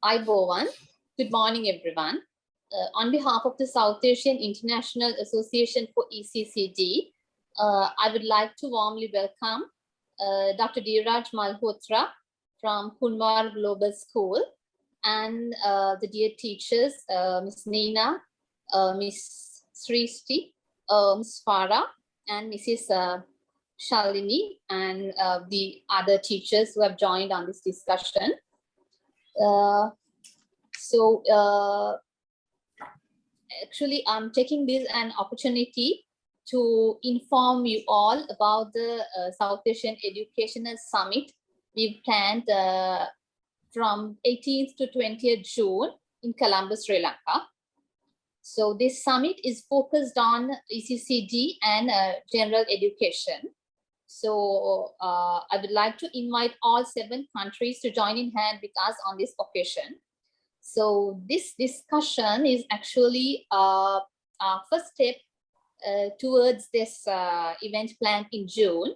Ibovan. Good morning, everyone. On behalf of the South Asian International Association for ECCD, I would like to warmly welcome Dr. Dheeraj Malhotra from Kunwar Global School and the dear teachers, Ms. Neena, Ms. Srishti, Ms. Farah, and Mrs. Shalini, and the other teachers who have joined on this discussion. Actually, I'm taking this an opportunity to inform you all about the South Asian Educational Summit we've planned from 18th to 20th June in Colombo, Sri Lanka. So this summit is focused on ECCD and general education. So I would like to invite all 7 countries to join in hand with us on this occasion. So this discussion is actually our first step towards this event planned in June.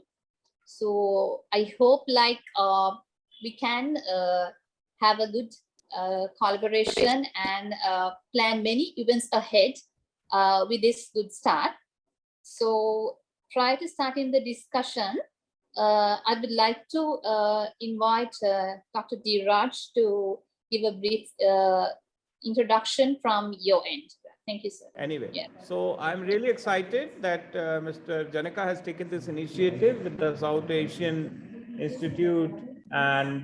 So I hope we can have a good collaboration and plan many events ahead with this good start. So prior to starting the discussion, I would like to invite Dr. Dheeraj to give a brief introduction from your end. Thank you, sir. Anyway, so I'm really excited that Mr. Janaka has taken this initiative with the South Asian Institute, and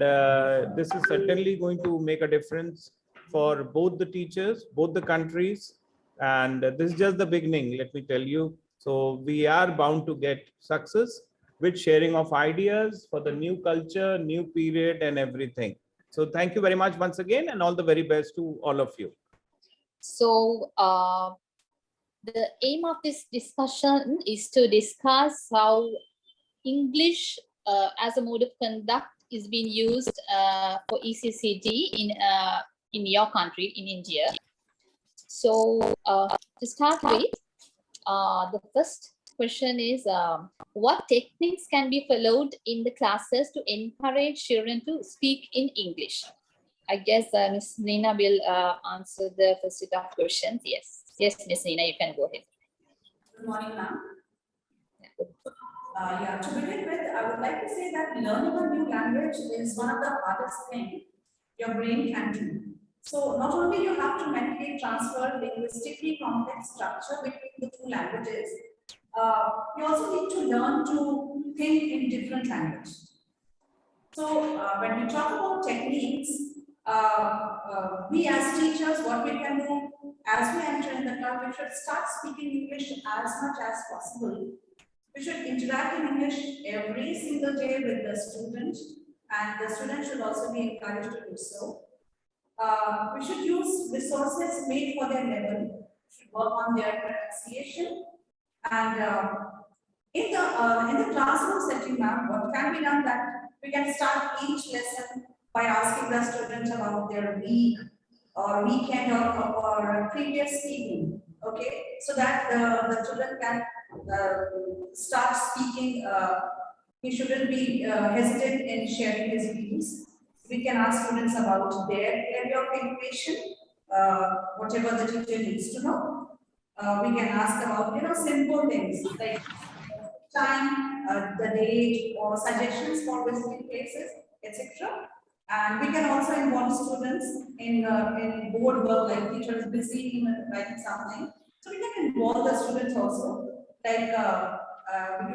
this is certainly going to make a difference for both the teachers, both the countries, and this is just the beginning, let me tell you. So we are bound to get success with sharing of ideas for the new culture, new period, and everything. So thank you very much once again, and all the very best to all of you. So the aim of this discussion is to discuss how English as a mode of conduct is being used for ECCD in your country, in India. So to start with, the first question is, what techniques can be followed in the classes to encourage children to speak in English? I guess Ms. Neena will answer the first set of questions. Yes, Ms. Neena, you can go ahead. Good morning, ma'am. To begin with, I would like to say that learning a new language is one of the hardest things your brain can do. So not only you have to mentally transfer linguistically complex structure between the 2 languages, you also need to learn to think in different languages. So when we talk about techniques, we as teachers, what we can do as we enter in the class, we should start speaking English as much as possible. We should interact in English every single day with the student, and the student should also be encouraged to do so. We should use resources made for their level, should work on their pronunciation, and in the classroom setting, ma'am, what can be done that we can start each lesson by asking the students about their week or weekend or previous evening, okay, so that the children can start speaking. He shouldn't be hesitant in sharing his views. We can ask students about their area of education, whatever the teacher needs to know. We can ask about simple things like time, the date, or suggestions for visiting places, etc. And we can also involve students in board work, like teacher is busy in writing something. So we can involve the students also. Like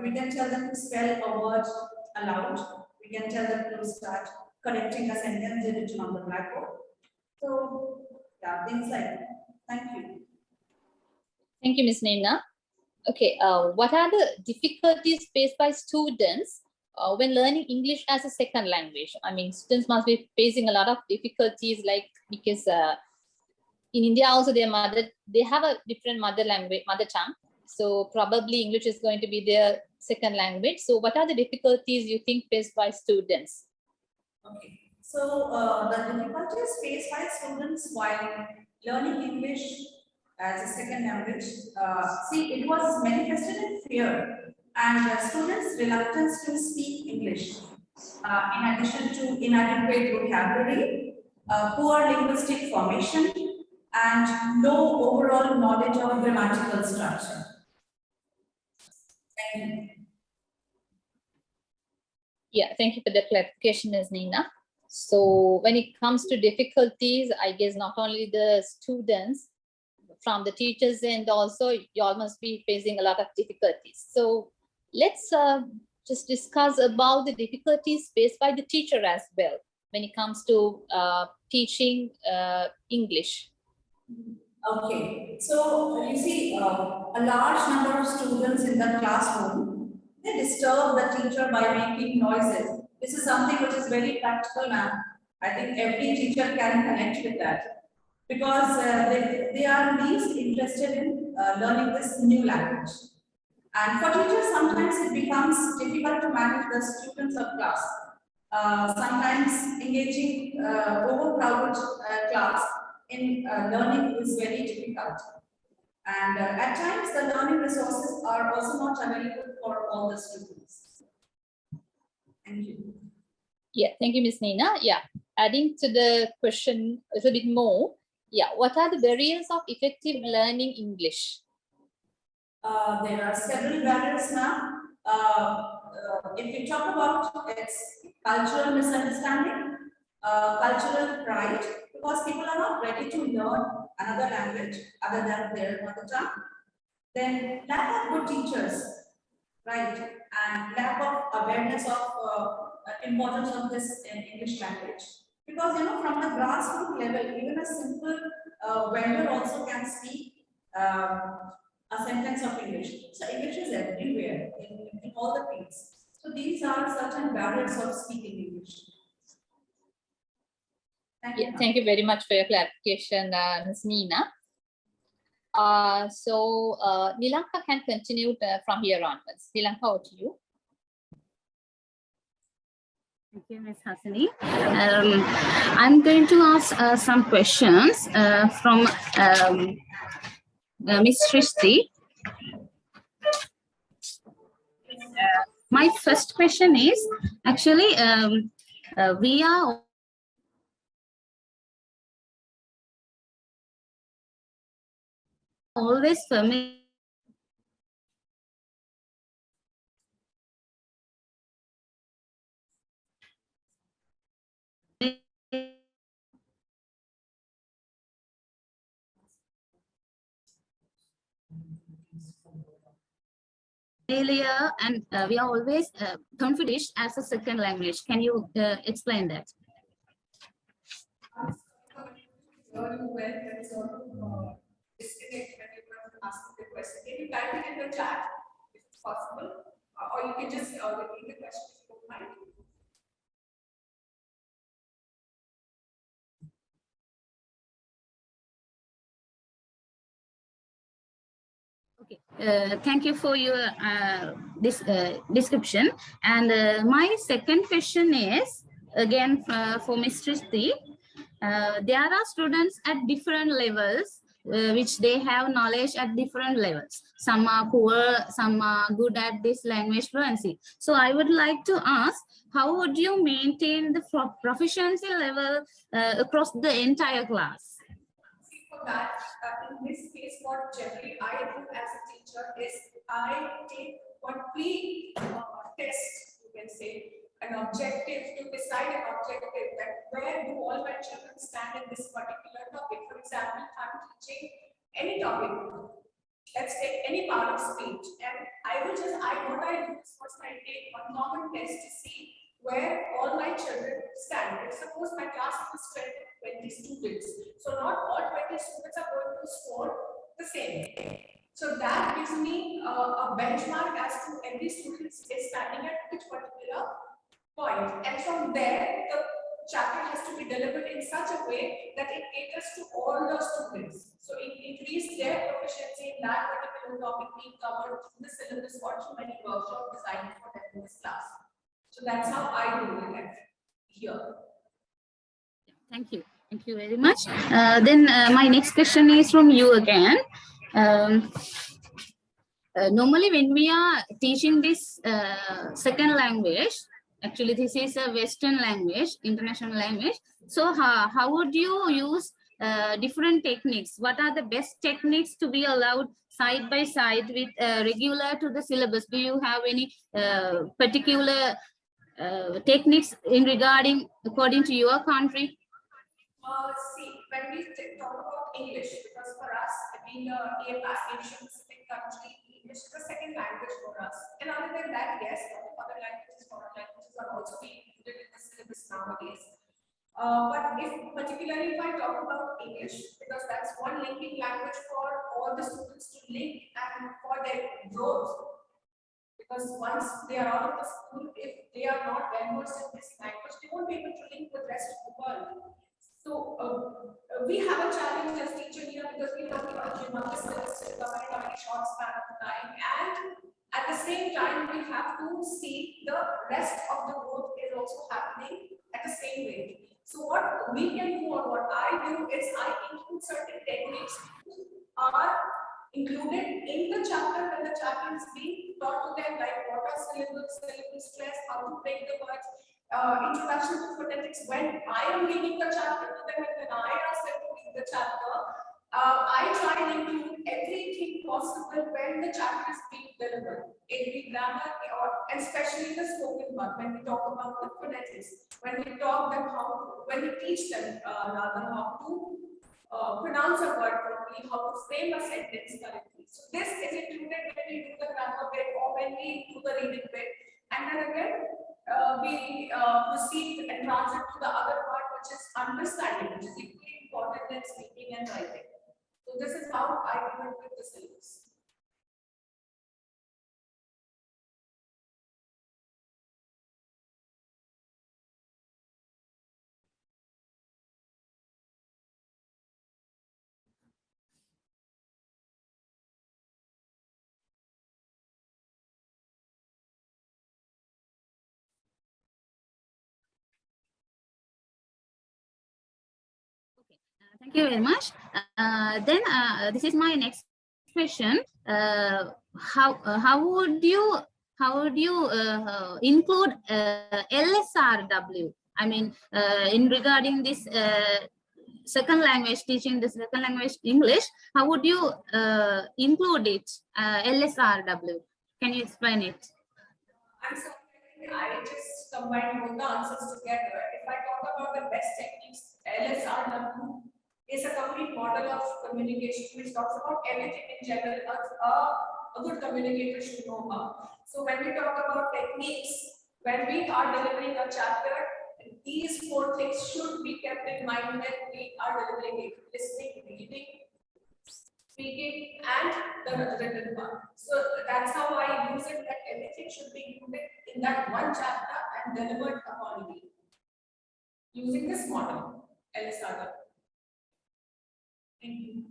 we can tell them to spell a word aloud. We can tell them to start correcting a sentence written on the blackboard. So Yeah, things like that. Thank you. Thank you, Ms. Neena. Okay, what are the difficulties faced by students when learning English as a second language? I mean, students must be facing a lot of difficulties, like because in India also they have a different mother tongue. So probably English is going to be their second language. So what are the difficulties you think faced by students? Okay, so the difficulties faced by students while learning English as a second language, see, it was manifested in fear and students' reluctance to speak English, in addition to inadequate vocabulary, poor linguistic formation, and low overall knowledge of grammatical structure. Thank you. Yeah, thank you for the clarification, Ms. Neena. So when it comes to difficulties, I guess not only the students, from the teachers and also you all must be facing a lot of difficulties. So let's just discuss about the difficulties faced by the teacher as well when it comes to teaching English. Okay, so you see, a large number of students in the classroom, they disturb the teacher by making noises. This is something which is very practical now. I think every teacher can connect with that because they are least interested in learning this new language. And for teachers, sometimes it becomes difficult to manage the students of class. Sometimes engaging overcrowded class in learning is very difficult. And at times, the learning resources are also not available for all the students. Thank you. Yeah, thank you, Ms. Neena. Yeah, adding to the question a little bit more. Yeah, what are the barriers of effective learning English? There are several barriers now. If we talk about its cultural misunderstanding, cultural pride, because people are not ready to learn another language other than their mother tongue. Then lack of good teachers, right, and lack of awareness of importance of this English language. Because from the grassroots level, even a simple vendor also can speak a sentence of English. So English is everywhere in all the fields. So these are certain barriers of speaking English. Thank you very much for your clarification, Ms. Neena. Nilanka can continue from here onwards. Nilanka, over to you. Thank you, Ms. Hasani. I'm going to ask some questions from Ms. Srishti. My first question is, actually, we are always familiar and we are always confident as a second language. Can you explain that? Asking the question. Can you type it in the chat if it's possible? Or you can just repeat the question if you don't mind. Okay, thank you for your description. And my second question is, again, for Ms. Srishti. There are students at different levels, which they have knowledge at different levels. Some are poor, some are good at this language fluency. So I would like to ask, how would you maintain the proficiency level across the entire class? For that, in this case, what generally I do as a teacher is I take one pre-test, you can say, an objective to decide an objective that where do all my children stand in this particular topic. For example, I'm teaching any topic. Let's take any part of speech, and what I do is first I take one common test to see where all my children stand. If suppose my class is strength 20 students. So not all 20 students are going to score the same. So that gives me a benchmark as to every student is standing at which particular point. And from there, the chapter has to be delivered in such a way that it caters to all the students. So it increases their proficiency in that particular topic being covered through the syllabus or through any workshop designed for them in this class. So that's how I do it here. Thank you. Thank you very much. Then my next question is from you again. Normally, when we are teaching this second language, actually this is a Western language, international language. So how would you use different techniques? What are the best techniques to be allowed side by side with regular to the syllabus? Do you have any particular techniques in regarding according to your country? See, when we talk about English, because for us, being a Asian Pacific country, English is the second language for us. And other than that, yes, other languages, foreign languages are also being included in the syllabus nowadays. But particularly if I talk about English, because that's one linking language for all the students to link and for their growth. Because once they are out of the school, if they are not well versed in this language, they won't be able to link with the rest of the world. So we have a challenge as teacher here because we have a humongous syllabus in a very short span of time, and at the same time we have to see the rest of the growth is also happening at the same rate. So what we can do or what I do is I include certain techniques are included in the chapter when the chapter is being taught to them, like what are syllables, syllable stress, how to break the words. Introduction to phonetics. When I am reading the chapter to them and when I ask them to read the chapter, I try and include everything possible when the chapter is being delivered. Every grammar, or especially the spoken one, when we talk about the phonetics, when we talk them when we teach them rather how to pronounce a word properly, how to frame a sentence correctly. So this is included when we do the grammar bit or when we do the reading bit. And then again, we proceed and transit to the other part, which is understanding, which is equally important than speaking and writing. So this is how I do it with the syllabus. Thank you very much. Then this is my next question. How would you include LSRW? I mean, in regarding this second language, teaching the second language English, how would you include it? LSRW. Can you explain it? I'm sorry, I just combine both the answers together. If I talk about the best techniques, LSRW is a complete model of communication which talks about everything in general a good communicator should know about. So when we talk about techniques, when we are delivering a chapter, these 4 things should be kept in mind when we are delivering it: listening, reading, speaking, and the written part. So that's how I use it, that everything should be included in that one chapter and delivered accordingly using this model, LSRW. Thank you.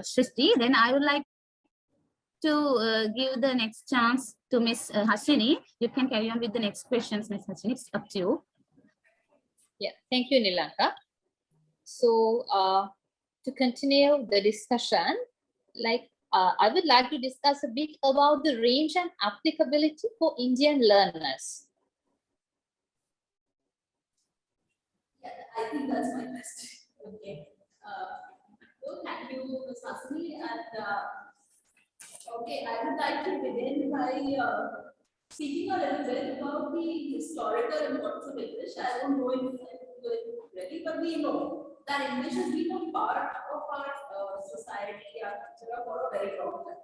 Srishti, then I would like to give the next chance to Miss Hashini. You can carry on with the next questions, Miss Hashini. It's up to you. Yeah, thank you, Nilanka. So to continue the discussion, I would like to discuss a bit about the range and applicability for Indian learners. Yeah, I think that's my best. Okay. Thank you, Ms. Hasni. And Okay, I would like to begin by speaking a little bit about the historical importance of English. I won't go into it really, but we know that English has been a part of our society, our culture for a very long time.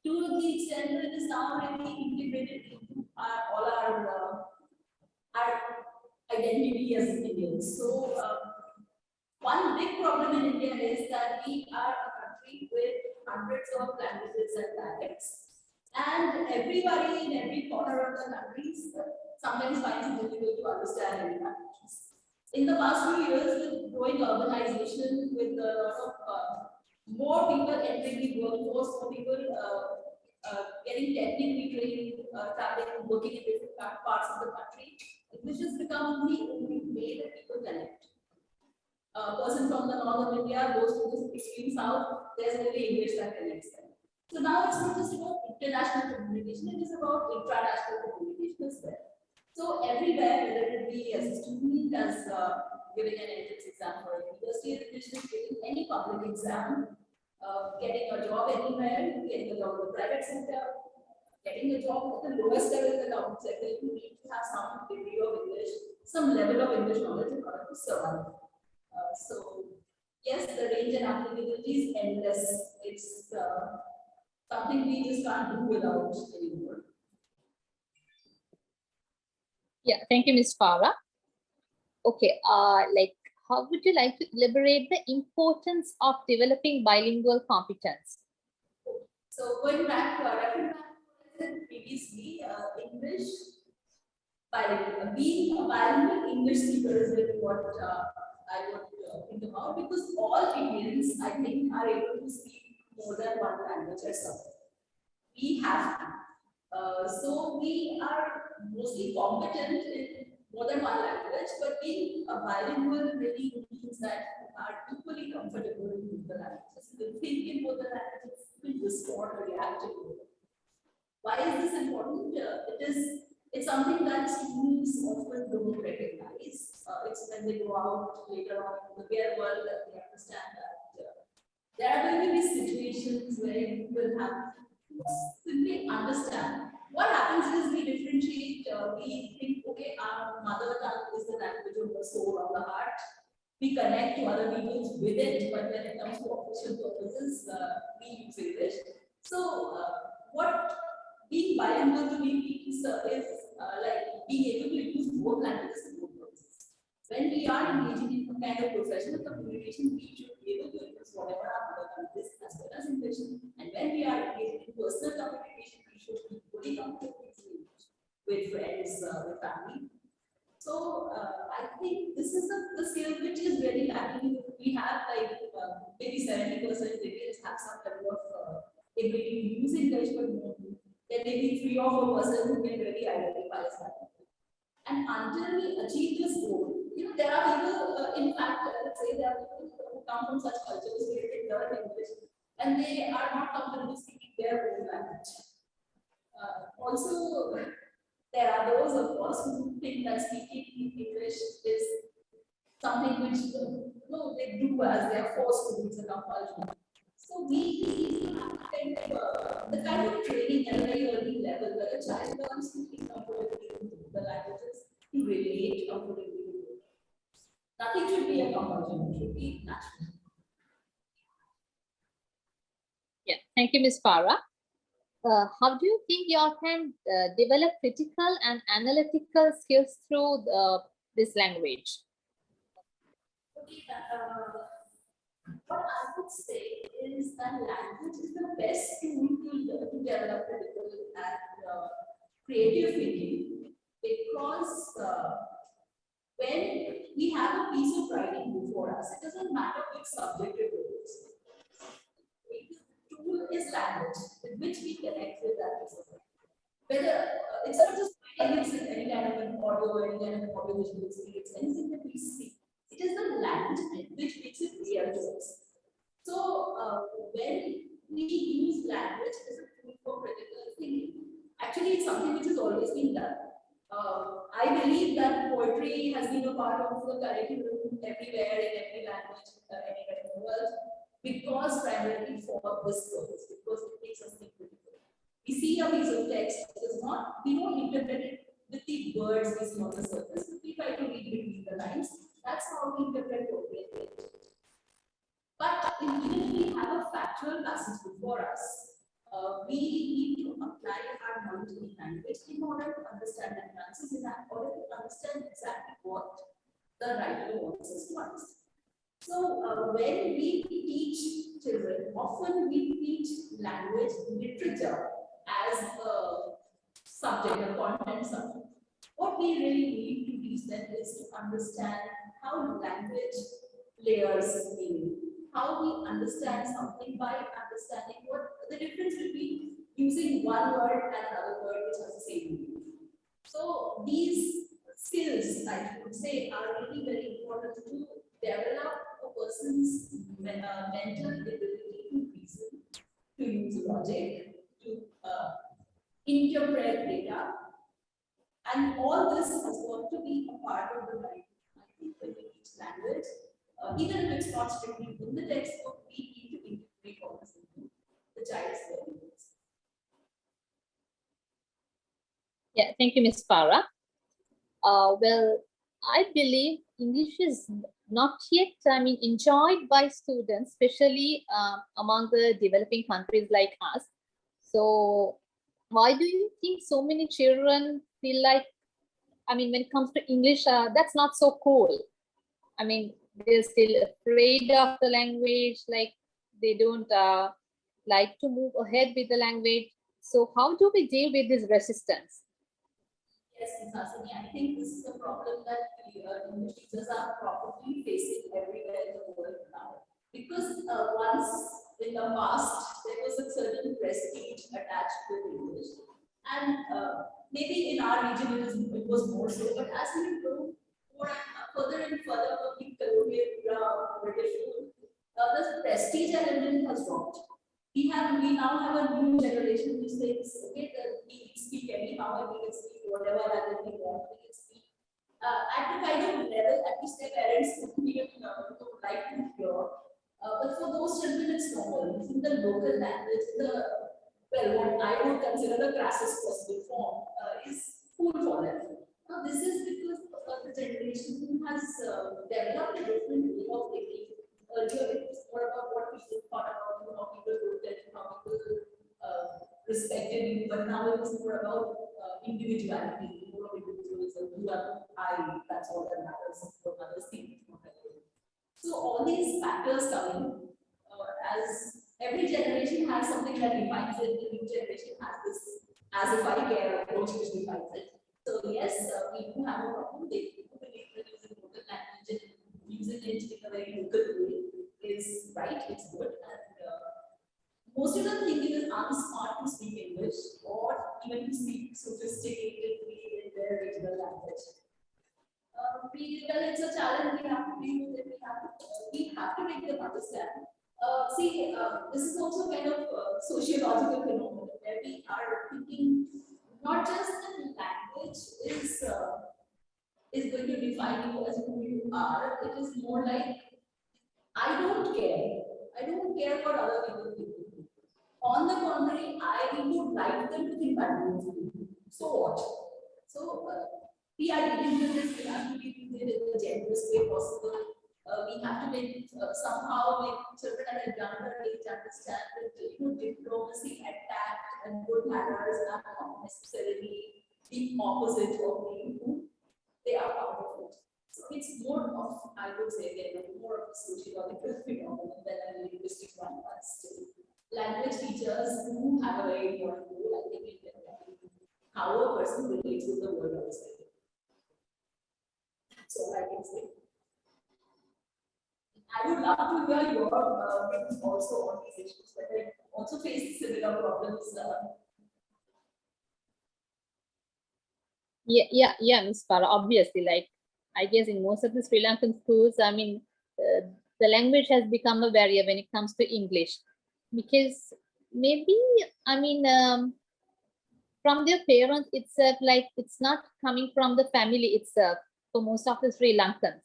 To the extent that it is now really integrated into our identity as Indians. So, one big problem in India is that we are a country with hundreds of languages and dialects, and everybody in every corner of the country sometimes finds it difficult to understand any languages. In the past few years, with growing urbanization, with a lot of more people entering the workforce, more people getting technically trained, traveling, working in different parts of the country, English has become the only way that people connect. A person from the north of India goes to the extreme south, there's only English that connects them. So now it's not just about international communication, it is about intranational communication as well. So everywhere, whether it be as a student, as giving an entrance exam for a university admission, giving any public exam, getting a job anywhere, getting a job in the private sector, getting a job at the lowest level in the government sector, you need to have some degree of English, some level of English knowledge in order to survive. So yes, the range and applicability is endless. It's something we just can't do without anymore. Yeah, thank you, Ms. Farah. Okay, how would you like to elaborate the importance of developing bilingual competence? So going back to what I said previously, English bilingual, being a bilingual English speaker is really what I would think about, because all Indians, I think, are able to speak more than one language or something. We have to. So we are mostly competent in more than one language, but being a bilingual really means that you are equally comfortable in both the languages. You can think in both the languages, you can respond or react to both. Why is this important? It's something that students often don't recognize. It's when they go out later on in the real world that they understand that there are going to be situations where you will have to simply understand. What happens is we differentiate, we think, okay, our mother tongue is the language of the soul, of the heart. We connect to other people with it, but when it comes to official purposes, we use English. So, what being bilingual to me means is like being able to use both languages and both purposes. When we are engaging in a kind of professional communication, we should be able to use whatever our mother tongue is as well as English. And when we are engaging in personal communication, we should be fully comfortable with friends, with family. So I think this is the skill which is very lacking. We have like maybe 70% Indians have some level of ability to use English, but there may be 3 or 4% who can really identify as that. And until we achieve this goal, there are people, in fact, let's say there are people who come from such cultures where they learn English and they are not comfortable speaking their own language. Also, there are those, of course, who think that speaking English is something which they do as they are forced to do, it's a compulsion. So we need to have the kind of training at a very early level where a child learns to speak comfortably in the languages, to relate comfortably with it. Nothing should be a compulsion, it should be natural. Yeah, thank you, Ms. Farah. How do you think you all can develop critical and analytical skills through this language? Okay, what I would say is that language is the best tool to develop critical and creative thinking, because when we have a piece of writing before us, it doesn't matter which subject it is. The tool is language with which we connect with that piece of writing. Whether it's not just writing, it's any kind of an audio, any kind of an audio visual experience, anything that we see. It is the language which makes it real to us. So when we use language as a tool for critical thinking, actually it's something which has always been done. I believe that poetry has been a part of the curriculum everywhere in every language, anywhere in the world, because primarily for this purpose, because it makes us think critically. We see a piece of text, it is not, we don't interpret it with the words we see on the surface, but we try to read between the lines. That's how we interpret what we read. But even if we have a factual passage before us, we need to apply our knowledge in language in order to understand the nuances, in order to understand exactly what the writer wants us to understand. So when we teach children, often we teach language literature as a subject, a content subject. What we really need to teach them is to understand how language layers meaning, how we understand something by understanding what the difference between using one word and another word which has the same meaning. So these skills, I would say, are really very important to develop a person's mental ability to reason, to use logic, to interpret data, and all this has got to be a part of the life. I think when we teach language, even if it's not strictly in the textbook, we need to integrate all this into the child's learning. Yeah, thank you, Ms. Farah. Well, I believe English is not yet, enjoyed by students, especially among the developing countries like us. So why do you think so many children feel like, when it comes to English, that's not so cool? They're still afraid of the language, like they don't like to move ahead with the language. So how do we deal with this resistance? Yes, Hasani, I think this is a problem that English teachers are probably facing everywhere in the world now. Because once in the past, there was a certain prestige attached with English. And maybe in our region it was more so, but as we grow further and further from the colonial British rule, the prestige element has dropped. We now have a new generation which says, okay, we can speak anyhow, and we can speak whatever language we want, we can speak at the kind of level at which their parents would even like to hear. But for those children, it's normal. Using the local language, what I would consider the crassest possible form, is cool for them. Now, this is because the generation who has developed a different way of thinking. Earlier, it was more about what people thought about you, how people looked at you, how people respected you, but now it is more about individuality, more of individualism. You are I, that's all that matters. What others think. So all these factors come in as every generation has something that defines it. The new generation has this as if I care approach which defines it. So yes, we do have a problem. They do believe that using local language and using it in a very local way is right, it's good. And most of them think it is unsmart to speak English or even to speak sophisticatedly in their regional language. Well, it's a challenge we have to deal with it. We have to make them understand. This is also kind of sociological phenomenon where we are thinking not just that language is going to define you as who you are. It is more like I don't care. I don't care what other people think. On the contrary, I would like them to think badly of me. So what? So we are dealing with this. We have to deal with it in the gentlest way possible. We have to somehow make children at a younger age understand that diplomacy and tact and good manners are not necessarily the opposite of being who they are part of it. So it's more of, I would say, again, more of a sociological phenomenon than a linguistic one. But still, language teachers do have a very important role, I think, in developing how a person relates with the world outside. So I can say. I would love to hear your views also on these issues, but I also face similar problems. Yeah, Ms. Farah, obviously, like, I guess in most of the Sri Lankan schools, the language has become a barrier when it comes to English, because maybe, from their parents itself, like it's not coming from the family itself for most of the Sri Lankans.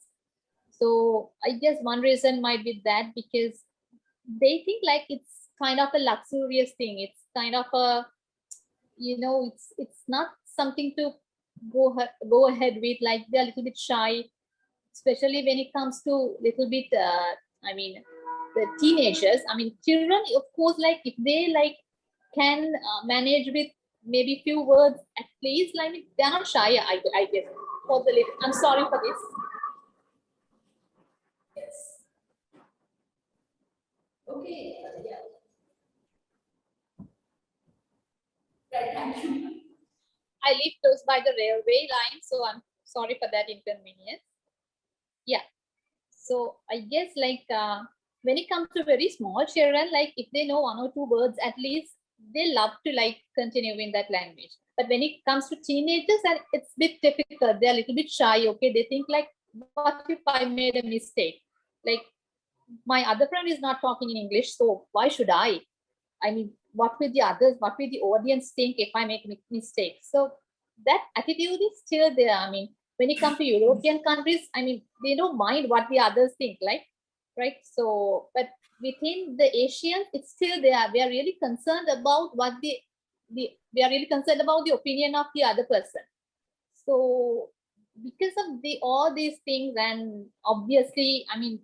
So I guess one reason might be that, because they think like it's kind of a luxurious thing. It's kind of a you know, it's not something to go ahead with. Like they're a little bit shy, especially when it comes to little bit. I mean, the teenagers. I mean, children. Of course, like if they like can manage with maybe few words at least. Like they're not shy. I guess. For the I'm sorry for this. Yes. Okay. Yeah. Right. Thank you. I live close by the railway line, so I'm sorry for that inconvenience. Yeah. So I guess like when it comes to very small children, like if they know one or two words at least, they love to like continue in that language. But when it comes to teenagers, and it's a bit difficult. They're a little bit shy. Okay, they think like, what if I made a mistake? Like my other friend is not talking in English, so why should I? I mean, what will the others, what will the audience think if I make mistakes? So that attitude is still there. I mean, when it comes to European countries, I mean, they don't mind what the others think, like, right? So, but within the Asians, it's still there. We are really concerned about what we are really concerned about the opinion of the other person. So because of all these things, and obviously, I mean,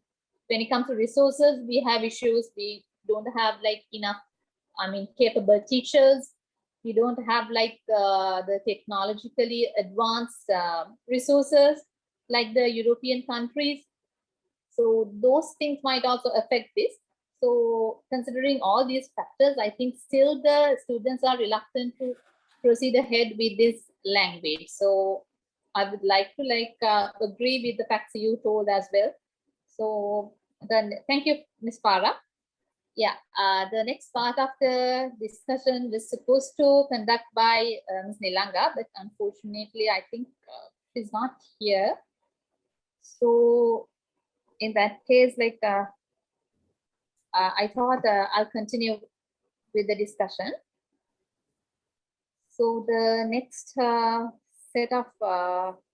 when it comes to resources, we have issues. We don't have like enough, I mean, capable teachers. We don't have like the technologically advanced resources like the European countries. So those things might also affect this. So considering all these factors, I think still the students are reluctant to proceed ahead with this language. So I would like to agree with the facts you told as well. So then thank you, Ms. Farah. Yeah, the next part of the discussion was supposed to conduct by Ms. Nilanga, but unfortunately, I think she's not here. So in that case, I thought I'll continue with the discussion. So the next set of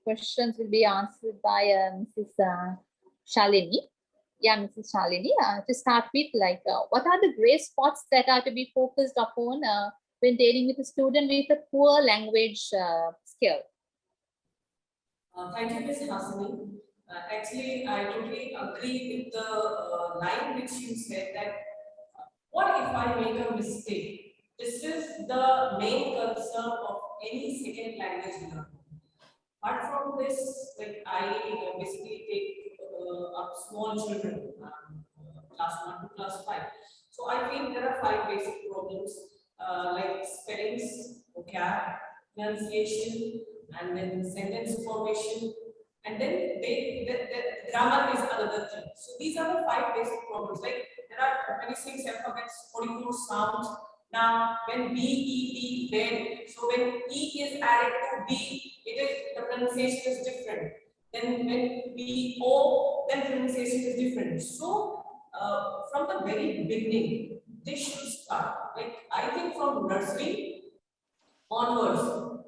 questions will be answered by Mrs. Shalini. Yeah, Mrs. Shalini, to start with, what are the gray spots that are to be focused upon when dealing with a student with a poor language skill? Thank you, Ms. Hasani. Actually, I totally agree with the line which you said that what if I make a mistake? This is the main concern of any second language learner. Apart from this, like I basically take up small children, class 1 to class 5. So I think there are 5 basic problems like spellings, vocab, pronunciation, and then sentence formation, and then the grammar is another thing. So these are the 5 basic problems. Like there are 26 alphabets, 44 sounds. Now, when B, E, D, then, so when E is added to B, the pronunciation is different. Then when B, O, then pronunciation is different. So, from the very beginning, they should start. Like, I think from nursery onwards,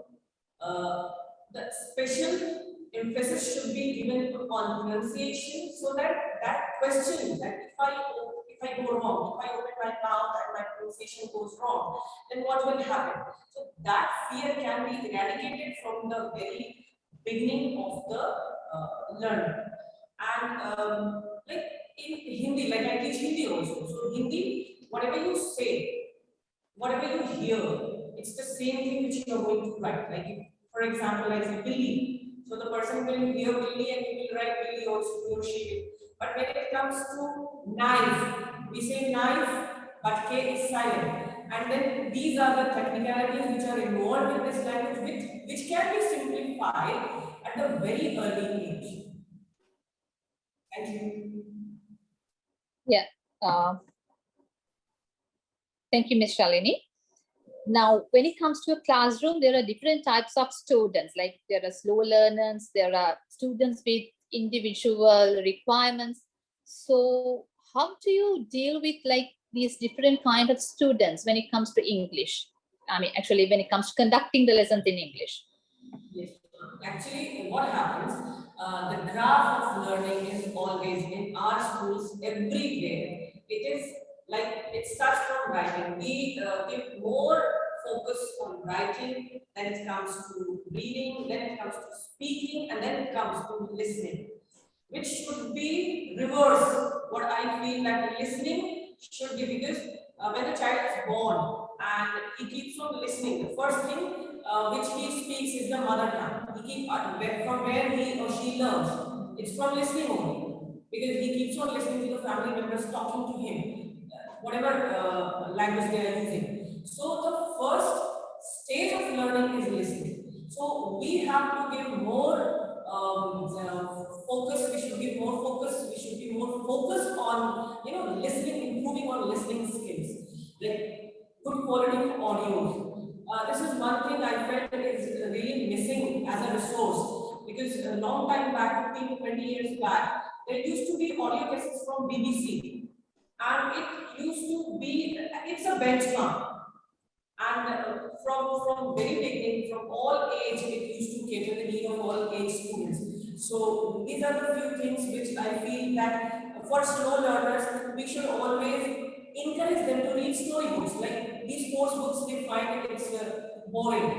the special emphasis should be given on pronunciation, so that question, that if I go wrong, if I open my mouth and my pronunciation goes wrong, then what will happen? So that fear can be eradicated from the very beginning of the learning. And like in Hindi, like I teach Hindi also. So Hindi, whatever you say, whatever you hear, it's the same thing which you are going to write. Like, if, for example, I say Billy, so the person will hear Billy and he will write Billy also, he or she will. But when it comes to knife, we say knife, but K is silent. And then these are the technicalities which are involved in this language, which can be simplified at a very early age. Thank you. Yeah. Thank you, Ms. Shalini. Now, when it comes to a classroom, there are different types of students. Like there are slow learners, there are students with individual requirements. So how do you deal with like these different kind of students when it comes to English? I mean, actually, when it comes to conducting the lessons in English. Yes, actually, what happens, the graph of learning is always in our schools everywhere. It is like it starts from writing. We give more focus on writing, then it comes to reading, then it comes to speaking, and then it comes to listening, which should be reverse. What I feel that listening should be, because when a child is born and he keeps on listening, the first thing which he speaks is the mother tongue. He keeps from where he or she learns. It's from listening only, because he keeps on listening to the family members talking to him, whatever language they are using. So the first stage of learning is listening. So we have to give more focus. We should be more focused. We should be more focused on listening, improving on listening skills, like good quality of audio. This is one thing I felt is really missing as a resource, because a long time back, 15 to 20 years back, there used to be audio cases from BBC, and it used to be, it's a benchmark. And from very beginning, from all age, it used to cater the need of all age students. So these are the few things which I feel that for slow learners, we should always encourage them to read storybooks. Like these course books, they find it's boring.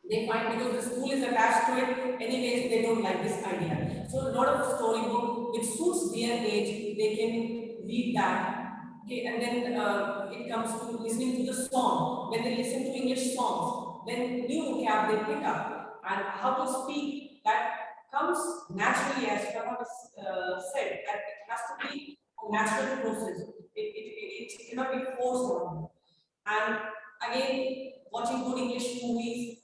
They find, because the school is attached to it, anyways, they don't like this idea. So a lot of storybook which suits their age, they can read that. Okay, and then it comes to listening to the song. When they listen to English songs, then new vocab they pick up, and how to speak, that comes naturally, as Farah said, that it has to be a natural process. It cannot be forced on you. And again, watching good English movies,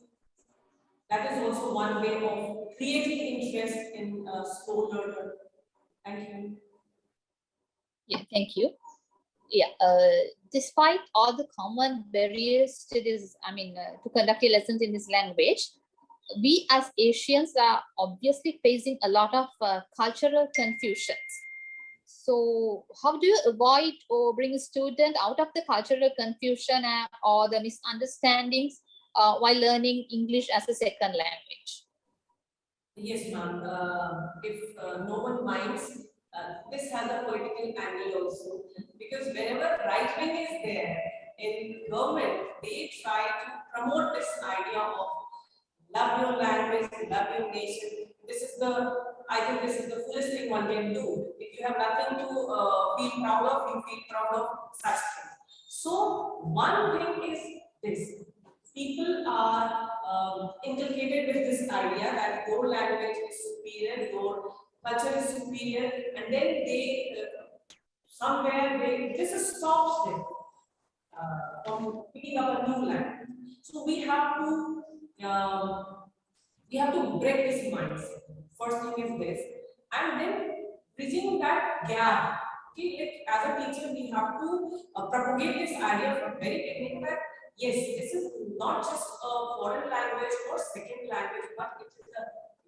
that is also one way of creating interest in slow learner. Thank you. Yeah, thank you. Yeah, despite all the common barriers to this, to conduct your lessons in this language, we as Asians are obviously facing a lot of cultural confusions. So how do you avoid or bring a student out of the cultural confusion or the misunderstandings while learning English as a second language? Yes, ma'am. If no one minds, this has a political angle also, because whenever right wing is there in government, they try to promote this idea of love your language, love your nation. I think this is the fullest thing one can do. If you have nothing to feel proud of, you feel proud of such things. So one thing is this: people are inculcated with this idea that your language is superior, your culture is superior, and then they this stops them from picking up a new language. So we have to break this mindset. First thing is this, and then bridging that gap. Okay, like as a teacher, we have to propagate this idea from very beginning that yes, this is not just a foreign language or second language, but it is a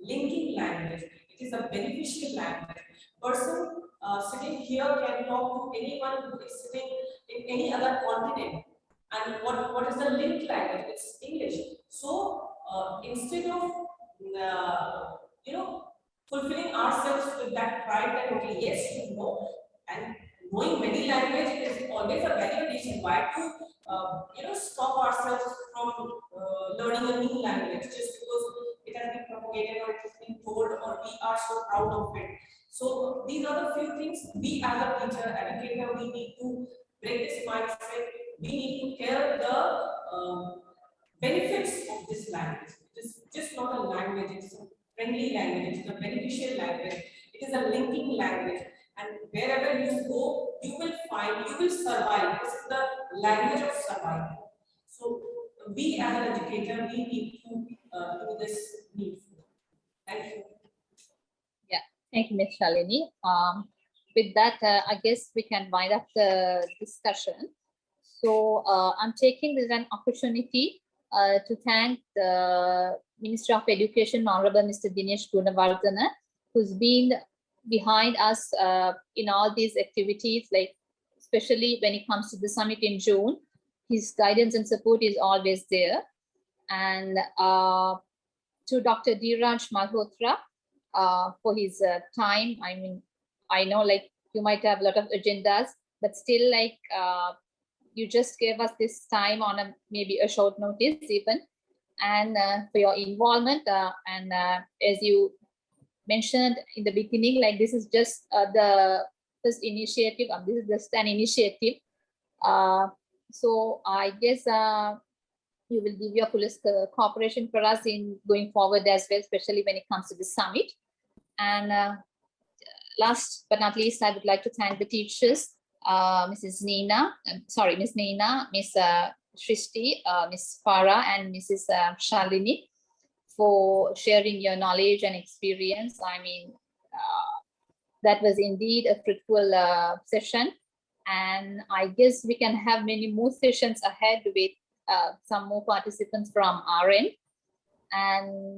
linking language. It is a beneficial language. Person sitting here can talk to anyone who is sitting in any other continent. And what is the linked language? It's English. So instead of fulfilling ourselves with that pride that okay, yes, you know, and knowing many languages is always a value addition. Why to stop ourselves from learning a new language just because it has been propagated or it has been told or we are so proud of it? So these are the few things we as a teacher, educator, we need to break this mindset. We need to tell the benefits of this language. It is just not a language, it's a friendly language, it's a beneficial language, it is a linking language. And wherever you go, you will survive. This is the language of survival. So we as an educator, we need to do this needful. Thank you. Yeah, thank you, Ms. Shalini. With that, I guess we can wind up the discussion. So I'm taking this as an opportunity to thank the Minister of Education, Honorable Mr. Dinesh Gunawardena, who's been behind us in all these activities, like especially when it comes to the summit in June. His guidance and support is always there. And to Dr. Dheeraj Malhotra for his time. I mean, I know like you might have a lot of agendas, but still like you just gave us this time on maybe a short notice even, and for your involvement. And as you mentioned in the beginning, like this is just the first initiative. This is just an initiative. So I guess you will give your fullest cooperation for us in going forward as well, especially when it comes to the summit. And last but not least, I would like to thank the teachers, Miss Neena, Miss Srishti, Miss Farah, and Mrs. Shalini, for sharing your knowledge and experience. I mean, that was indeed a fruitful session. And I guess we can have many more sessions ahead with some more participants from our end. And